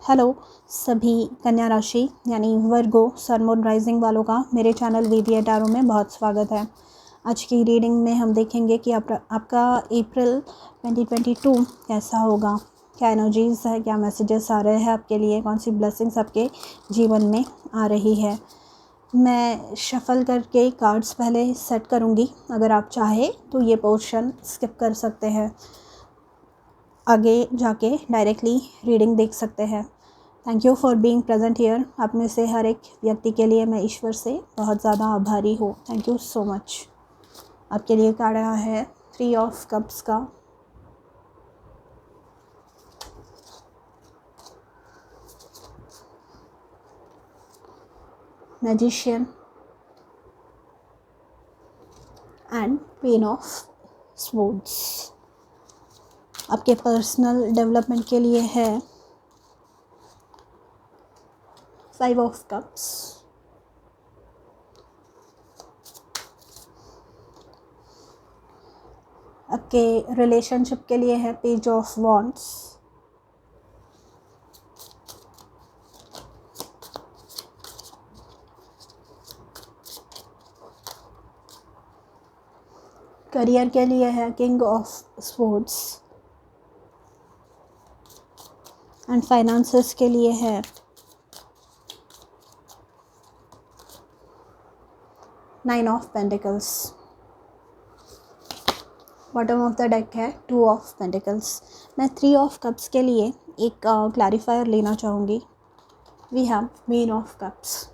Hello सभी कन्या राशि यानी वर्गो सन मून राइजिंग वालों का मेरे चैनल वीवीए टैरो में बहुत स्वागत है। आज की रीडिंग में हम देखेंगे कि आपका अप्रैल 2022 कैसा होगा, क्या एनर्जीज़ है, क्या मैसेजेस आ रहे हैं आपके लिए, कौन सी ब्लेसिंग्स आपके जीवन में आ रही है। मैं शफल करके कार्ड्स पहले सेट करूँगी, अगर आप चाहे तो ये पोर्शन स्किप कर सकते हैं, आगे जाके डायरेक्टली रीडिंग देख सकते हैं। Thank you for being present here. आप में से हर एक व्यक्ति के लिए मैं ईश्वर से बहुत ज़्यादा आभारी हूँ। Thank you so much. आपके लिए कार्ड आया है 3 ऑफ कप्स का, magician and queen of swords. आपके पर्सनल डेवलपमेंट के लिए है 5 ऑफ कप्स, आपके रिलेशनशिप के लिए है पेज ऑफ वॉन्ड्स, करियर के लिए है king of swords and finances के लिए है 9 of pentacles. Bottom of the deck है 2 ऑफ पेंटिकल्स। मैं 3 ऑफ कप्स के लिए एक क्लैरिफायर लेना चाहूँगी। We have queen of cups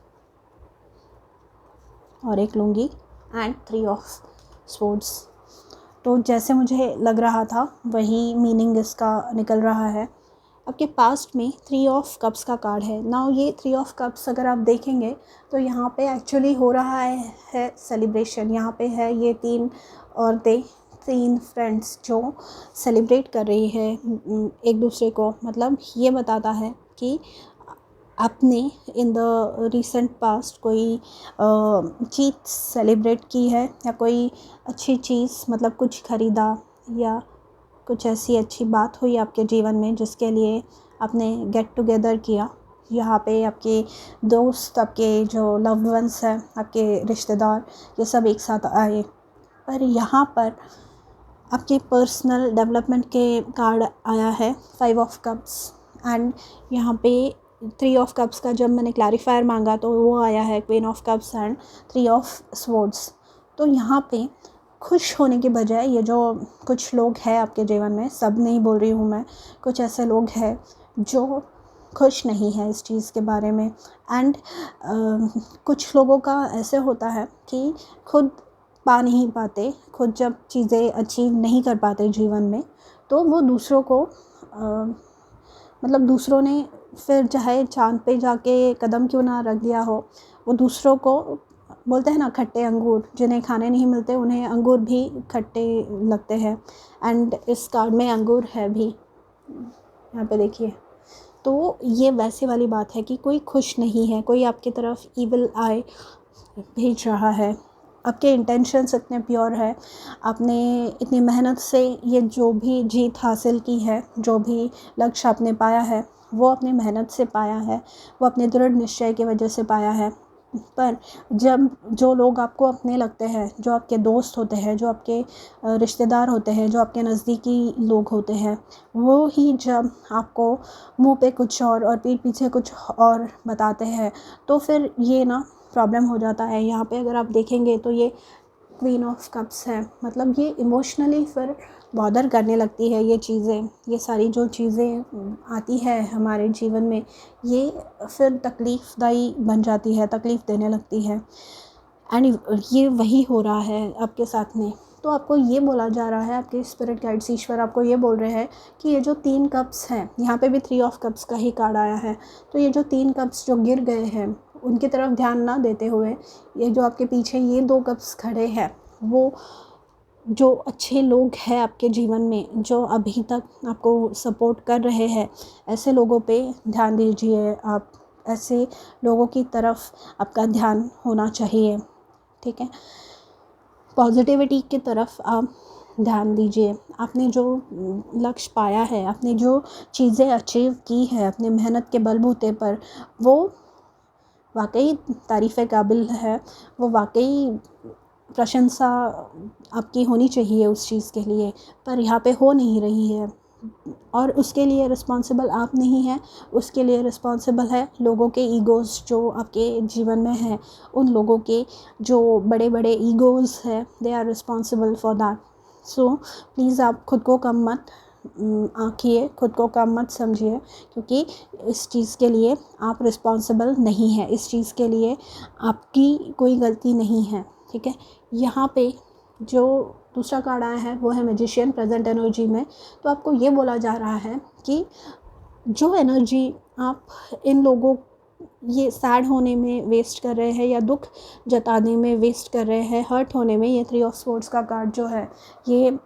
और एक लूँगी एंड 3 ऑफ स्वॉर्ड्स। तो जैसे मुझे लग रहा था वही मीनिंग इसका निकल रहा है। आपके पास्ट में 3 ऑफ कप्स का कार्ड है। नाउ ये 3 ऑफ कप्स अगर आप देखेंगे तो यहाँ पे एक्चुअली हो रहा है सेलिब्रेशन। यहाँ पे है ये 3 औरतें, 3 फ्रेंड्स जो सेलिब्रेट कर रही है एक दूसरे को। मतलब ये बताता है कि आपने इन द रिसेंट पास्ट कोई चीज़ सेलिब्रेट की है या कोई अच्छी चीज़, मतलब कुछ ख़रीदा या कुछ ऐसी अच्छी बात हुई आपके जीवन में जिसके लिए आपने गेट टुगेदर किया। यहाँ पे आपके दोस्त, आपके जो लव्ड वंस हैं, आपके रिश्तेदार, ये सब एक साथ आए। पर यहाँ पर आपके पर्सनल डेवलपमेंट के कार्ड आया है 5 ऑफ कप्स एंड यहाँ पे 3 ऑफ कप्स का जब मैंने क्लैरिफायर मांगा तो वो आया है queen of cups and 3 of swords. तो यहाँ पे खुश होने के बजाय ये जो कुछ लोग हैं आपके जीवन में, सब नहीं बोल रही हूँ मैं, कुछ ऐसे लोग हैं जो खुश नहीं है इस चीज़ के बारे में। एंड कुछ लोगों का ऐसे होता है कि खुद पा नहीं पाते, खुद जब चीज़ें अचीव नहीं कर पाते जीवन में तो वो दूसरों को मतलब दूसरों ने फिर चाहे चाँद पे जाके कदम क्यों ना रख दिया हो, वो दूसरों को बोलते हैं ना, खट्टे अंगूर जिन्हें खाने नहीं मिलते उन्हें अंगूर भी खट्टे लगते हैं। एंड इस कार्ड में अंगूर है भी, यहाँ पे देखिए। तो ये वैसे वाली बात है कि कोई खुश नहीं है, कोई आपकी तरफ ईविल आई भेज रहा है। आपके इंटेंशंस इतने प्योर है, आपने इतनी मेहनत से ये जो भी जीत हासिल की है, जो भी लक्ष्य आपने पाया है वो अपनी मेहनत से पाया है, वो अपने दृढ़ निश्चय की वजह से पाया है। पर जब जो लोग आपको अपने लगते हैं, जो आपके दोस्त होते हैं, जो आपके रिश्तेदार होते हैं, जो आपके नज़दीकी लोग होते हैं, वो ही जब आपको मुंह पे कुछ और पीठ पीछे कुछ और बताते हैं तो फिर ये ना प्रॉब्लम हो जाता है। यहाँ पे अगर आप देखेंगे तो ये क्वीन ऑफ कप्स है, मतलब ये इमोशनली फिर बॉदर करने लगती है ये चीज़ें, ये सारी जो चीज़ें आती है हमारे जीवन में ये फिर तकलीफ़दायी बन जाती है, तकलीफ़ देने लगती है। एंड ये वही हो रहा है आपके साथ में। तो आपको ये बोला जा रहा है, आपके स्पिरिट गाइड्स ईश्वर आपको ये बोल रहे हैं कि ये जो 3 कप्स हैं, यहाँ पे भी 3 ऑफ कप्स का ही कार्ड आया है, तो ये जो 3 कप्स जो गिर गए हैं उनकी तरफ ध्यान ना देते हुए ये जो आपके पीछे ये 2 कप्स खड़े हैं, वो जो अच्छे लोग हैं आपके जीवन में, जो अभी तक आपको सपोर्ट कर रहे हैं, ऐसे लोगों पे ध्यान दीजिए आप। ऐसे लोगों की तरफ आपका ध्यान होना चाहिए, ठीक है। पॉजिटिविटी की तरफ आप ध्यान दीजिए। आपने जो लक्ष्य पाया है, आपने जो चीज़ें अचीव की है अपने मेहनत के बलबूते पर, वो वाक़ई तारीफ़ काबिल है। वो वाक़ई प्रशंसा आपकी होनी चाहिए उस चीज़ के लिए, पर यहाँ पे हो नहीं रही है। और उसके लिए रिस्पॉन्सिबल आप नहीं हैं, उसके लिए रिस्पॉन्सिबल है लोगों के ईगोज़ जो आपके जीवन में हैं। उन लोगों के जो बड़े बड़े ईगोज़ हैं, they are responsible for that. So please आप खुद को कम मत आँकिए, खुद को कम मत समझिए, क्योंकि इस चीज़ के लिए आप रिस्पॉन्सिबल नहीं हैं, इस चीज़ के लिए आपकी कोई गलती नहीं है, ठीक है। यहाँ पे जो दूसरा कार्ड आया है वो है मैजिशियन प्रेजेंट एनर्जी में। तो आपको ये बोला जा रहा है कि जो एनर्जी आप इन लोगों ये सैड होने में वेस्ट कर रहे हैं या दुख जताने में वेस्ट कर रहे हैं, हर्ट होने में, ये 3 ऑफ स्वॉर्ड्स का कार्ड जो है ये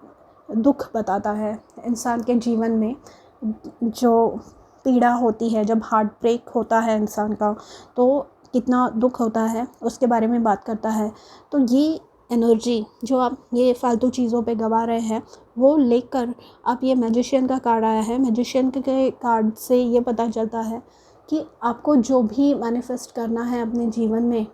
दुख बताता है इंसान के जीवन में। जो पीड़ा होती है, जब हार्ट ब्रेक होता है इंसान का, तो कितना दुख होता है उसके बारे में बात करता है। तो ये एनर्जी जो आप ये फालतू चीज़ों पे गवा रहे हैं, वो लेकर आप, ये मैजिशियन का कार्ड आया है। मैजिशियन के कार्ड से ये पता चलता है कि आपको जो भी मैनिफेस्ट करना है अपने जीवन में,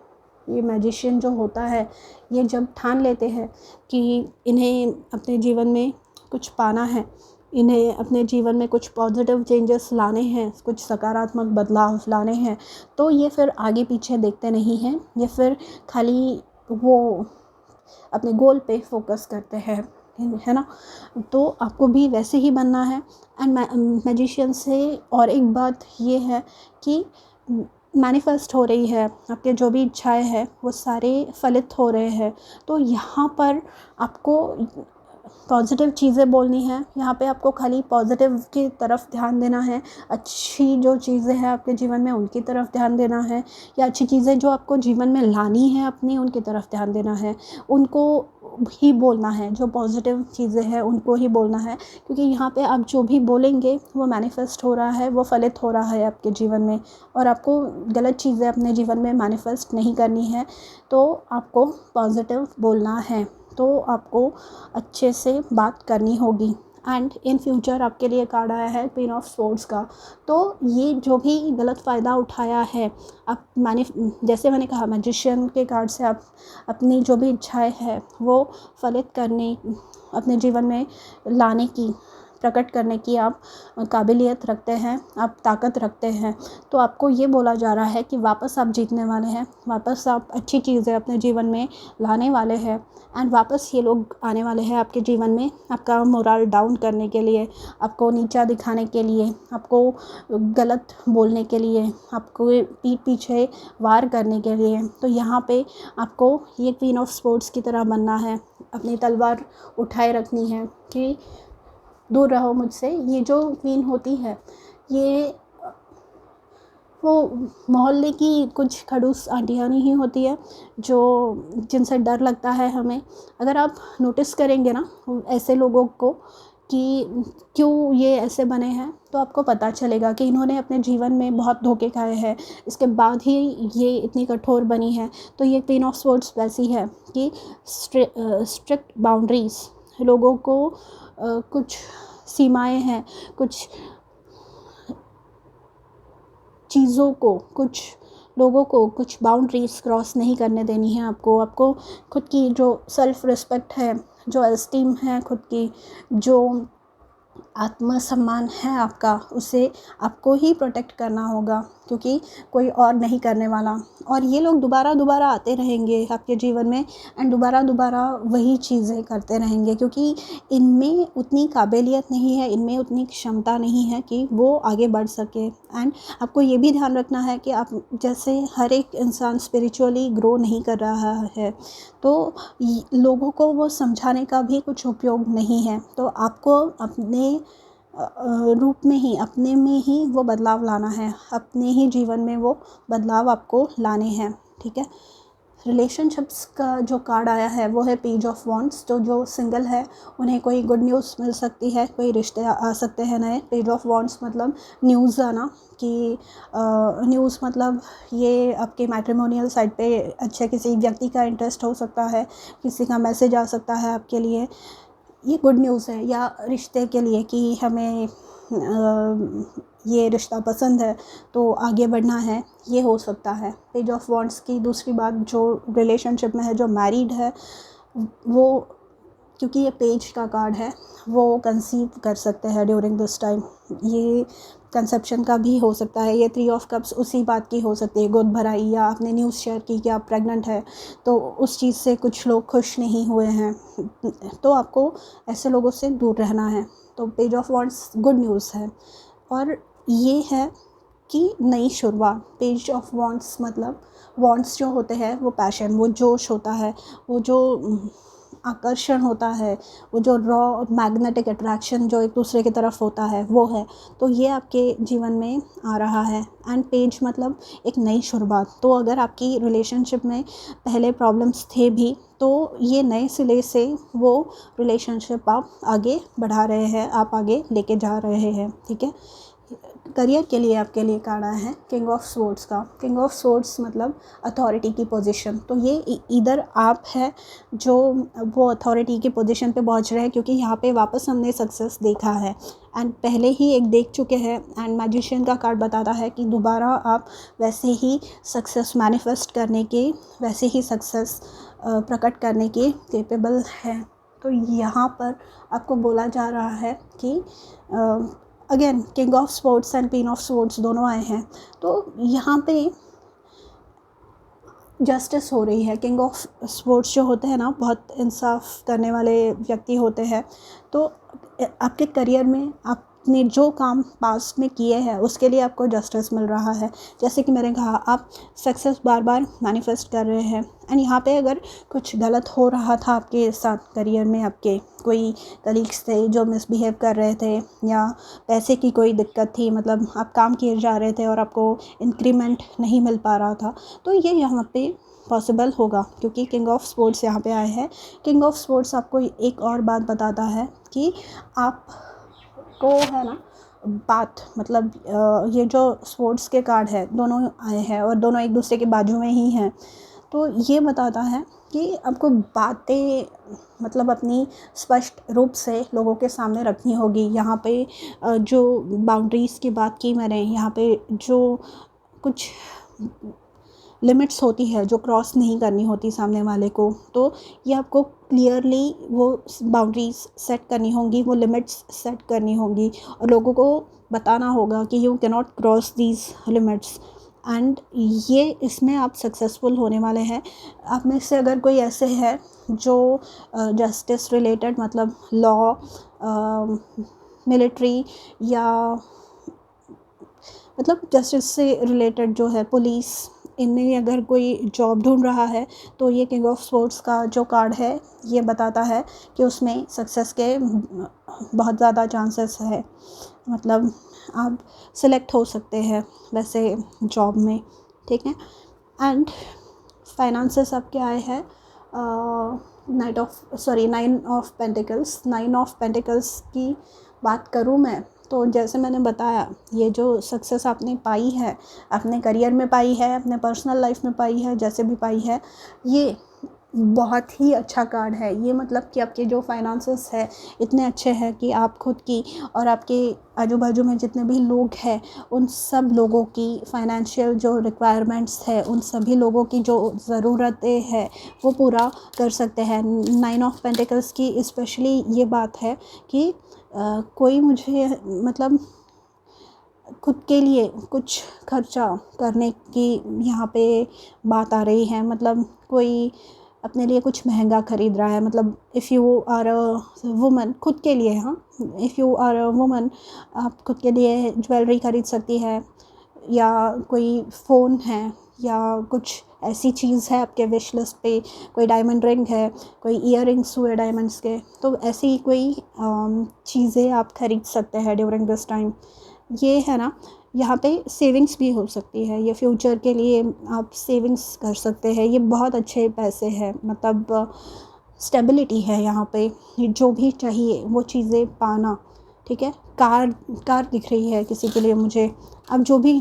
ये मैजिशियन जो होता है, ये जब ठान लेते हैं कि इन्हें अपने जीवन में कुछ पाना है, इन्हें अपने जीवन में कुछ पॉजिटिव चेंजेस लाने हैं, कुछ सकारात्मक बदलाव लाने हैं, तो ये फिर आगे पीछे देखते नहीं हैं, ये फिर खाली वो अपने गोल पे फोकस करते हैं, है ना। तो आपको भी वैसे ही बनना है। एंड मैजिशियन से और एक बात ये है कि मैनिफेस्ट हो रही है, आपके जो भी इच्छाएं हैं वो सारे फलित हो रहे हैं। तो यहाँ पर आपको पॉजिटिव चीज़ें बोलनी है, यहाँ पे आपको खाली पॉजिटिव की तरफ ध्यान देना है। अच्छी जो चीज़ें हैं आपके जीवन में उनकी तरफ ध्यान देना है, या अच्छी चीज़ें जो आपको जीवन में लानी है अपनी, उनकी तरफ ध्यान देना है। उनको ही बोलना है, जो पॉजिटिव चीज़ें हैं उनको ही बोलना है, क्योंकि यहाँ पे आप जो भी बोलेंगे वो मैनिफेस्ट हो रहा है, वो फलित हो रहा है आपके जीवन में। और आपको गलत चीज़ें अपने जीवन में मैनिफेस्ट नहीं करनी है, तो आपको पॉजिटिव बोलना है, तो आपको अच्छे से बात करनी होगी। एंड इन फ्यूचर आपके लिए कार्ड आया है क्वीन ऑफ स्वॉर्ड्स का। तो ये जो भी गलत फ़ायदा उठाया है, आप जैसे मैंने कहा, मैजिशियन के कार्ड से आप अपनी जो भी इच्छाएं हैं वो फलित करने, अपने जीवन में लाने की, प्रकट करने की आप काबिलियत रखते हैं, आप ताकत रखते हैं। तो आपको ये बोला जा रहा है कि वापस आप जीतने वाले हैं, वापस आप अच्छी चीज़ें अपने जीवन में लाने वाले हैं। एंड वापस ये लोग आने वाले हैं आपके जीवन में आपका मोरल डाउन करने के लिए, आपको नीचा दिखाने के लिए, आपको गलत बोलने के लिए, आपको पीठ पीछे वार करने के लिए। तो यहाँ पे आपको ये क्वीन ऑफ स्वॉर्ड्स की तरह बनना है, अपनी तलवार उठाए रखनी है कि दूर रहो मुझसे। ये जो क्वीन होती है, ये वो मोहल्ले की कुछ खड़ूस आंटियाँ नहीं होती है जो जिनसे डर लगता है हमें। अगर आप नोटिस करेंगे ना ऐसे लोगों को कि क्यों ये ऐसे बने हैं, तो आपको पता चलेगा कि इन्होंने अपने जीवन में बहुत धोखे खाए हैं, इसके बाद ही ये इतनी कठोर बनी है। तो ये क्वीन ऑफ स्वॉर्ड्स वैसी है कि स्ट्रिक्ट बाउंड्रीज़, लोगों को कुछ सीमाएं हैं, कुछ चीज़ों को, कुछ लोगों को कुछ बाउंड्रीज़ क्रॉस नहीं करने देनी है आपको। आपको खुद की जो सेल्फ़ रिस्पेक्ट है, जो एस्टीम है, खुद की जो आत्मसम्मान है आपका, उसे आपको ही प्रोटेक्ट करना होगा, क्योंकि कोई और नहीं करने वाला। और ये लोग दोबारा दोबारा आते रहेंगे आपके जीवन में एंड दोबारा दोबारा वही चीज़ें करते रहेंगे, क्योंकि इनमें उतनी काबिलियत नहीं है, इनमें उतनी क्षमता नहीं है कि वो आगे बढ़ सके। एंड आपको ये भी ध्यान रखना है कि आप जैसे हर एक इंसान स्पिरिचुअली ग्रो नहीं कर रहा है, तो लोगों को वो समझाने का भी कुछ उपयोग नहीं है। तो आपको अपने रूप में ही, अपने में ही वो बदलाव लाना है, अपने ही जीवन में वो बदलाव आपको लाने हैं, ठीक है। रिलेशनशिप्स का जो कार्ड आया है वो है पेज ऑफ वॉन्ड्स। तो जो सिंगल है उन्हें कोई गुड न्यूज़ मिल सकती है, कोई रिश्ते आ सकते हैं नए। पेज ऑफ वॉन्ड्स मतलब न्यूज़ आना, कि न्यूज़ मतलब ये आपके मैट्रिमोनियल साइट पे अच्छे किसी व्यक्ति का इंटरेस्ट हो सकता है, किसी का मैसेज आ सकता है आपके लिए। ये गुड न्यूज़ है, या रिश्ते के लिए कि हमें ये रिश्ता पसंद है तो आगे बढ़ना है, ये हो सकता है। पेज ऑफ वॉन्ड्स की दूसरी बात, जो रिलेशनशिप में है, जो मैरिड है, वो क्योंकि ये पेज का कार्ड है, वो कंसीव कर सकते हैं ड्यूरिंग दिस टाइम। ये कंसेप्शन का भी हो सकता है। ये 3 ऑफ कप्स उसी बात की हो सकती है, गोद भराई, या आपने न्यूज़ शेयर की कि आप प्रेग्नेंट है तो उस चीज़ से कुछ लोग खुश नहीं हुए हैं, तो आपको ऐसे लोगों से दूर रहना है। तो page of wands good news है। और ये है कि नई शुरुआत। पेज ऑफ वॉन्ड्स मतलब वॉन्ड्स जो होते हैं वो पैशन, वो जोश होता है, वो जो आकर्षण होता है, वो जो रॉ मैग्नेटिक अट्रैक्शन जो एक दूसरे की तरफ होता है, वो है। तो ये आपके जीवन में आ रहा है। एंड पेज मतलब एक नई शुरुआत। तो अगर आपकी रिलेशनशिप में पहले प्रॉब्लम्स थे भी, तो ये नए सिरे से वो रिलेशनशिप आप आगे बढ़ा रहे हैं, आप आगे लेके जा रहे हैं, ठीक है। करियर के लिए आपके लिए कार्ड आया है किंग ऑफ स्वॉर्ड्स का। किंग ऑफ स्वॉर्ड्स मतलब अथॉरिटी की पोजीशन। तो ये इधर आप है जो वो अथॉरिटी की पोजीशन पे पहुंच रहे हैं, क्योंकि यहाँ पे वापस हमने सक्सेस देखा है एंड पहले ही एक देख चुके हैं। एंड मैजिशियन का कार्ड बताता है कि दोबारा आप वैसे ही सक्सेस मैनिफेस्ट करने के, वैसे ही सक्सेस प्रकट करने के कैपेबल हैं। तो यहाँ पर आपको बोला जा रहा है कि again king of swords and queen of swords दोनों आए हैं, तो यहाँ पे जस्टिस हो रही है। किंग ऑफ स्वॉर्ड्स जो होते हैं ना, बहुत इंसाफ करने वाले व्यक्ति होते हैं। तो आपके करियर में आपने जो काम पास्ट में किए हैं उसके लिए आपको जस्टिस मिल रहा है। जैसे कि मैंने कहा, आप सक्सेस बार बार मैनिफेस्ट कर रहे हैं। एंड यहाँ पे अगर कुछ गलत हो रहा था आपके साथ करियर में, आपके कोई कलीग्स थे जो मिसबिहेव कर रहे थे, या पैसे की कोई दिक्कत थी, मतलब आप काम किए जा रहे थे और आपको इंक्रीमेंट नहीं मिल पा रहा था, तो ये यहाँ पे पॉसिबल होगा, क्योंकि किंग ऑफ स्वॉर्ड्स यहाँ पे आए हैं। किंग ऑफ स्वॉर्ड्स आपको एक और बात बताता है कि आपको है ना बात, मतलब ये जो स्वॉर्ड्स के कार्ड है दोनों आए हैं और दोनों एक दूसरे के बाजू में ही हैं। तो ये बताता है कि आपको बातें मतलब अपनी स्पष्ट रूप से लोगों के सामने रखनी होगी। यहाँ पे जो बाउंड्रीज़ की बात की मैंने, यहाँ पे जो कुछ लिमिट्स होती है जो क्रॉस नहीं करनी होती सामने वाले को, तो ये आपको क्लियरली वो बाउंड्रीज सेट करनी होंगी, वो लिमिट्स सेट करनी होंगी और लोगों को बताना होगा कि you can not cross these limits. And ये इसमें आप सक्सेसफुल होने वाले हैं। आप में से अगर कोई ऐसे है जो जस्टिस रिलेटेड, मतलब लॉ, मिलिट्री, या मतलब जस्टिस से रिलेटेड जो है, पुलिस, इनमें अगर कोई जॉब ढूंढ रहा है, तो ये किंग ऑफ स्वॉर्ड्स का जो कार्ड है ये बताता है कि उसमें सक्सेस के बहुत ज़्यादा चांसेस है। मतलब आप सिलेक्ट हो सकते हैं वैसे जॉब में, ठीक है। एंड फाइनेंसेस आपके आए हैं nine of pentacles. 9 of pentacles की बात करूँ मैं, तो जैसे मैंने बताया, ये जो सक्सेस आपने पाई है, अपने करियर में पाई है, अपने पर्सनल लाइफ में पाई है, जैसे भी पाई है, ये बहुत ही अच्छा कार्ड है। ये मतलब कि आपके जो फाइनेंसेस है इतने अच्छे हैं कि आप खुद की और आपके आजू बाजू में जितने भी लोग हैं उन सब लोगों की फाइनेंशियल जो रिक्वायरमेंट्स है, उन सभी लोगों की जो ज़रूरतें हैं वो पूरा कर सकते हैं। 9 ऑफ पेंटिकल्स की स्पेशली ये बात है कि कोई मुझे मतलब खुद के लिए कुछ खर्चा करने की यहाँ पे बात आ रही है। मतलब कोई अपने लिए कुछ महंगा ख़रीद रहा है, मतलब if you are a woman, खुद के लिए, हाँ, if you are a woman, आप खुद के लिए ज्वेलरी ख़रीद सकती है, या कोई फ़ोन है, या कुछ ऐसी चीज़ है आपके विश लिस्ट पे, कोई डायमंड रिंग है, कोई ईयररिंग्स हुए डायमंड्स के, तो ऐसी कोई चीज़ें आप ख़रीद सकते हैं ड्यूरिंग दिस टाइम। ये है ना, यहाँ पे सेविंग्स भी हो सकती है, ये फ्यूचर के लिए आप सेविंग्स कर सकते हैं। ये बहुत अच्छे पैसे हैं, मतलब स्टेबिलिटी है यहाँ पे, जो भी चाहिए वो चीज़ें पाना, ठीक है। कार दिख रही है किसी के लिए मुझे, अब जो भी।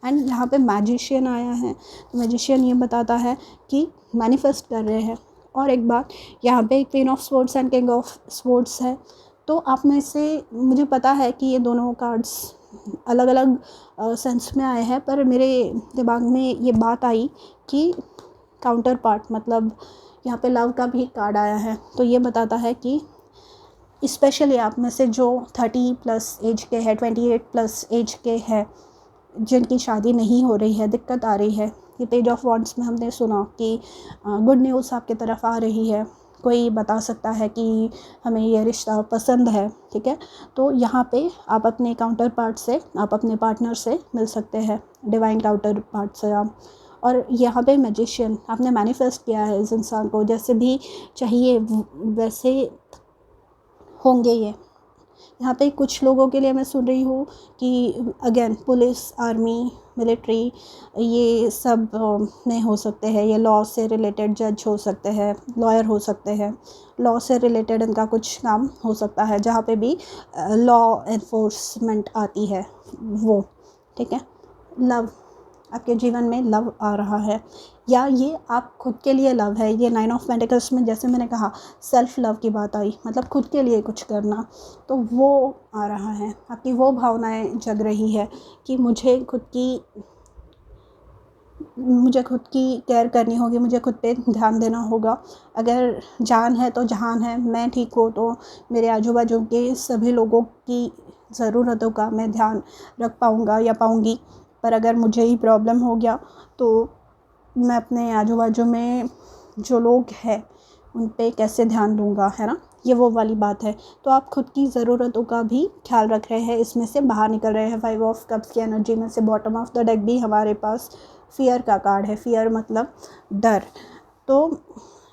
एंड यहाँ पे मैजिशियन आया है, तो मैजिशियन ये बताता है कि मैनिफेस्ट कर रहे हैं और एक बात, यहाँ पे queen of swords and king of swords है, तो आप में से, मुझे पता है कि ये दोनों कार्ड्स अलग अलग सेंस में आए हैं, पर मेरे दिमाग में ये बात आई कि काउंटर पार्ट, मतलब यहाँ पे लव का भी कार्ड आया है, तो ये बताता है कि स्पेशली आप में से जो 30+ एज के हैं, 28+ एज के हैं, जिनकी शादी नहीं हो रही है, दिक्कत आ रही है, ये पेज ऑफ वॉन्ड्स में हमने सुना कि गुड न्यूज़ आपकी तरफ आ रही है, कोई बता सकता है कि हमें ये रिश्ता पसंद है, ठीक है। तो यहाँ पे आप अपने काउंटर पार्ट से, आप अपने पार्टनर से मिल सकते हैं, डिवाइन काउंटर पार्ट से आप। और यहाँ पे मैजिशियन, आपने मैनिफेस्ट किया है इस इंसान को, जैसे भी चाहिए वैसे होंगे ये। यहाँ पे कुछ लोगों के लिए मैं सुन रही हूँ कि अगेन पुलिस, आर्मी, मिलिट्री, ये सब में हो सकते हैं, ये लॉ से रिलेटेड जज हो सकते हैं, लॉयर हो सकते हैं, लॉ से रिलेटेड इनका कुछ काम हो सकता है, जहाँ पे भी लॉ एनफोर्समेंट आती है वो, ठीक है। लव, आपके जीवन में लव आ रहा है, या ये आप खुद के लिए लव है। ये 9 ऑफ पेंटिकल्स में जैसे मैंने कहा सेल्फ लव की बात आई, मतलब खुद के लिए कुछ करना, तो वो आ रहा है। आपकी वो भावनाएं जग रही है कि मुझे खुद की केयर करनी होगी, मुझे खुद पे ध्यान देना होगा। अगर जान है तो जहान है, मैं ठीक हूँ तो मेरे आजू बाजू के सभी लोगों की ज़रूरतों का मैं ध्यान रख पाऊँगा या पाऊँगी। पर अगर मुझे ही प्रॉब्लम हो गया तो मैं अपने आजू बाजू में जो लोग हैं उन पे कैसे ध्यान दूँगा, है ना। ये वो वाली बात है। तो आप खुद की ज़रूरतों का भी ख्याल रख रहे हैं, इसमें से बाहर निकल रहे हैं। 5 ऑफ कप्स की एनर्जी में से बॉटम ऑफ द डेक भी हमारे पास फ़ियर का कार्ड है। फ़ियर मतलब डर। तो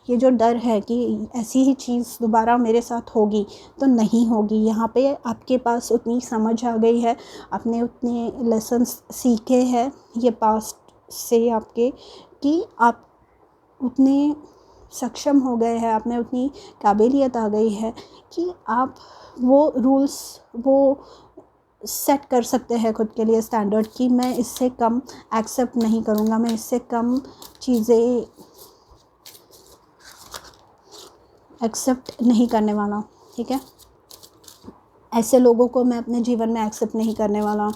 ये जो डर है कि ऐसी ही चीज़ दोबारा मेरे साथ होगी तो नहीं होगी, यहाँ पे आपके पास उतनी समझ आ गई है, आपने उतने लेसन्स सीखे हैं ये पास्ट से आपके, कि आप उतने सक्षम हो गए हैं, आप में उतनी काबिलियत आ गई है कि आप वो रूल्स वो सेट कर सकते हैं खुद के लिए स्टैंडर्ड, कि मैं इससे कम एक्सेप्ट नहीं करूँगा, मैं इससे कम चीज़ें एक्सेप्ट नहीं करने वाला, ठीक है। ऐसे लोगों को मैं अपने जीवन में एक्सेप्ट नहीं करने वाला,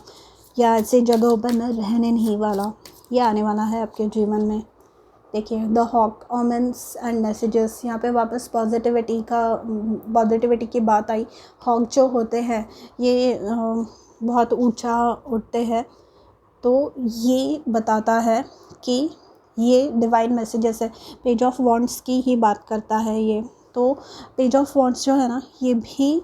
या ऐसे जगहों पर मैं रहने नहीं वाला। ये आने वाला है आपके जीवन में। देखिए the hawk, omens and messages, यहाँ पे वापस पॉजिटिविटी की बात आई। हॉक जो होते हैं ये बहुत ऊंचा उड़ते हैं, तो ये बताता है कि ये डिवाइन मैसेजेस है। पेज ऑफ वॉन्ड्स की ही बात करता है ये। तो पेज ऑफ वॉन्ड्स जो है ना, ये भी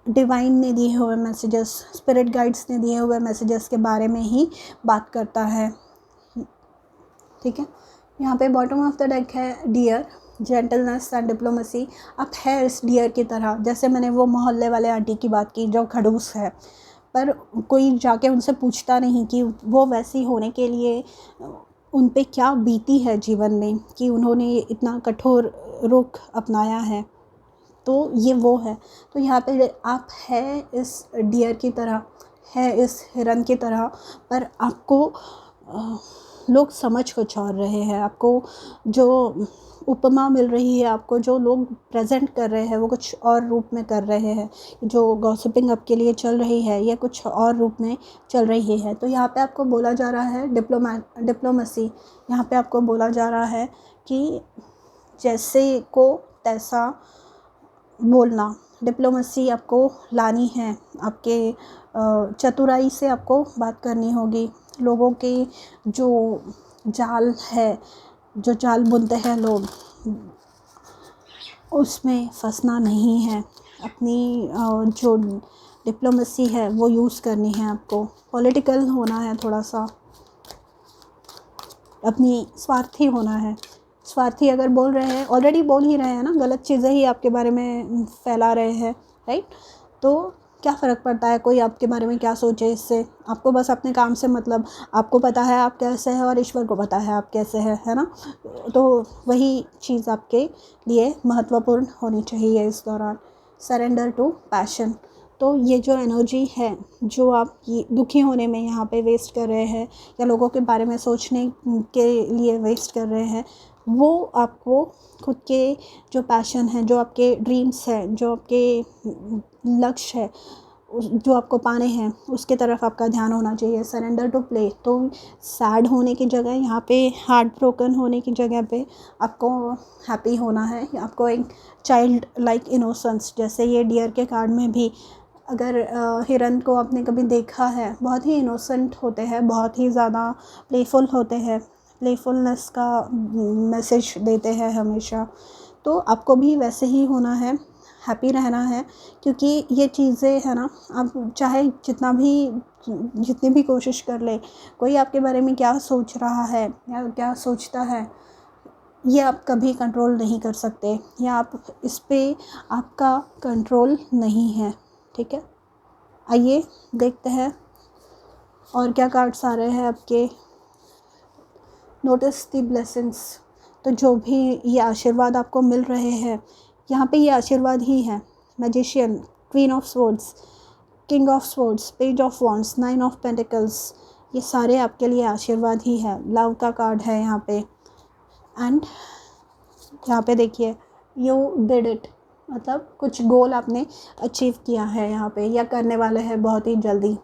डिवाइन ने दिए हुए मैसेजेस, स्पिरिट गाइड्स ने दिए हुए मैसेजेस के बारे में ही बात करता है, ठीक है। यहाँ पे बॉटम ऑफ द डेक है डियर, जेंटलनेस एंड डिप्लोमेसी। आप है इस डियर की तरह, जैसे मैंने वो मोहल्ले वाले आंटी की बात की जो खड़ूस है, पर कोई जाके उनसे पूछता नहीं कि वो वैसी होने के लिए उन पे क्या बीती है जीवन में, कि उन्होंने इतना कठोर रुख अपनाया है। तो ये वो है। तो यहाँ पे आप है इस डियर की तरह, है इस हिरन की तरह, पर आपको लोग समझ कुछ और रहे हैं। आपको जो उपमा मिल रही है, आपको जो लोग प्रेजेंट कर रहे हैं वो कुछ और रूप में कर रहे हैं। जो गॉसिपिंग आपके लिए चल रही है ये कुछ और रूप में चल रही है। तो यहाँ पे आपको बोला जा रहा है डिप्लोमेसी। यहाँ पे आपको बोला जा रहा है कि जैसे को तैसा बोलना, डिप्लोमेसी आपको लानी है। आपके चतुराई से आपको बात करनी होगी। लोगों के जो जाल है, जो जाल बुनते हैं लोग, उसमें फंसना नहीं है। अपनी जो डिप्लोमेसी है वो यूज़ करनी है आपको। पॉलिटिकल होना है थोड़ा सा, अपनी स्वार्थी होना है। स्वार्थी अगर बोल रहे हैं, ऑलरेडी बोल ही रहे हैं ना, गलत चीज़ें ही आपके बारे में फैला रहे हैं, राइट। तो क्या फ़र्क पड़ता है कोई आपके बारे में क्या सोचे, इससे आपको बस अपने काम से मतलब। आपको पता है आप कैसे हैं और ईश्वर को पता है आप कैसे हैं, है ना। तो वही चीज़ आपके लिए महत्वपूर्ण होनी चाहिए इस दौरान। Surrender to passion. तो ये जो एनर्जी है जो आप ये दुखी होने में यहाँ पे वेस्ट कर रहे हैं या लोगों के बारे में सोचने के लिए वेस्ट कर रहे हैं, वो आपको खुद के जो पैशन है, जो आपके ड्रीम्स हैं, जो आपके लक्ष्य है, जो आपको पाने हैं, उसके तरफ आपका ध्यान होना चाहिए। Surrender to play. तो सैड होने की जगह यहाँ पे, हार्ट ब्रोकन होने की जगह पे आपको हैप्पी होना है। आपको एक चाइल्ड लाइक इनोसेंस, जैसे ये डियर के कार्ड में भी अगर हिरन को आपने कभी देखा है, बहुत ही इनोसेंट होते हैं, बहुत ही ज़्यादा प्लेफुल होते हैं, प्लेफुलनेस का मैसेज देते हैं हमेशा। तो आपको भी वैसे ही होना है, हैप्पी रहना है, क्योंकि ये चीज़ें है ना, आप चाहे जितनी भी कोशिश कर ले, कोई आपके बारे में क्या सोच रहा है या क्या सोचता है, ये आप कभी कंट्रोल नहीं कर सकते, या आप इस पे आपका कंट्रोल नहीं है। ठीक है, आइए देखते हैं और क्या कार्ड्स आ रहे हैं आपके। Notice the blessings. तो जो भी ये आशीर्वाद आपको मिल रहे हैं, यहाँ पे ये आशीर्वाद ही है। Magician, queen of swords, king of swords, page of wands, 9 of pentacles, ये सारे आपके लिए आशीर्वाद ही है। लव का कार्ड है यहाँ पे। एंड यहाँ पे देखिए, यू डिड इट, मतलब कुछ गोल आपने अचीव किया है यहाँ पे, या करने वाले हैं बहुत ही जल्दी।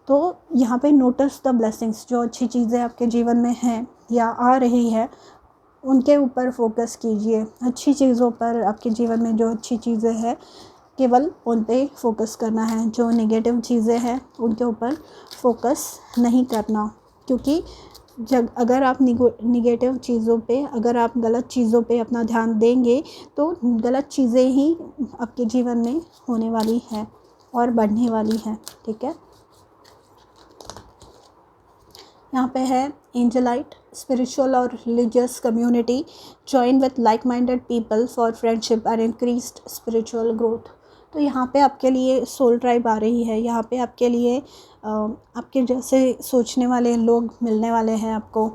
तो यहाँ पे नोटिस द ब्लेसिंग्स, जो अच्छी चीज़ें आपके जीवन में हैं या आ रही है, उनके ऊपर फोकस कीजिए। अच्छी चीज़ों पर, आपके जीवन में जो अच्छी चीज़ें हैं, केवल उन पे फोकस करना है। जो नेगेटिव चीज़ें हैं उनके ऊपर फोकस नहीं करना, क्योंकि जब अगर आप निगेटिव चीज़ों पे, अगर आप गलत चीज़ों पे अपना ध्यान देंगे, तो गलत चीज़ें ही आपके जीवन में होने वाली है और बढ़ने वाली है। ठीक है, यहाँ पे है एंजलाइट, स्पिरिचुअल और religious community, join with like minded people for friendship and increased spiritual growth. तो यहाँ पे आपके लिए सोल ट्राइब आ रही है। यहाँ पे आपके लिए आपके जैसे सोचने वाले लोग मिलने वाले हैं आपको,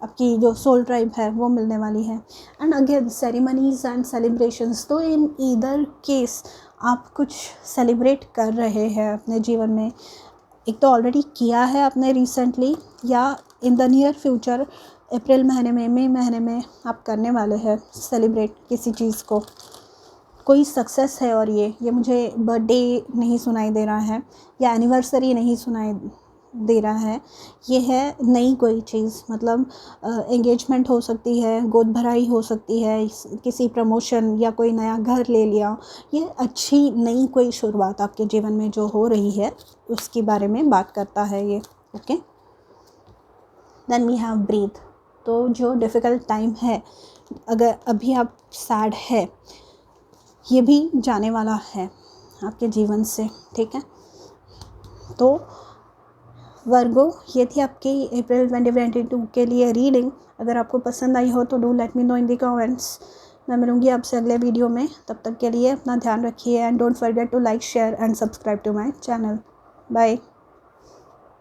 आपकी जो सोल ट्राइब है वो मिलने वाली है। And again ceremonies and celebrations. तो इन ईदर केस आप कुछ सेलिब्रेट कर रहे हैं अपने जीवन में, एक तो ऑलरेडी किया है आपने रिसेंटली, या इन द नियर फ्यूचर अप्रैल महीने में, मई महीने में आप करने वाले हैं सेलिब्रेट किसी चीज़ को। कोई सक्सेस है, और ये मुझे बर्थडे नहीं सुनाई दे रहा है या एनिवर्सरी नहीं सुनाई दे रहा है, ये है नई कोई चीज़। मतलब एंगेजमेंट हो सकती है, गोद भराई हो सकती है, किसी प्रमोशन या कोई नया घर ले लिया, ये अच्छी नई कोई शुरुआत आपके जीवन में जो हो रही है उसके बारे में बात करता है ये। Okay, then we have breath. तो जो डिफ़िकल्ट टाइम है, अगर अभी आप सैड है, ये भी जाने वाला है आपके जीवन से। ठीक है, तो वर्गो, ये थी आपकी अप्रैल 2022 के लिए रीडिंग। अगर आपको पसंद आई हो तो do let me know in the comments. मैं मिलूँगी आपसे अगले वीडियो में, तब तक के लिए अपना ध्यान रखिए and don't forget to like, share and subscribe to my channel. Bye.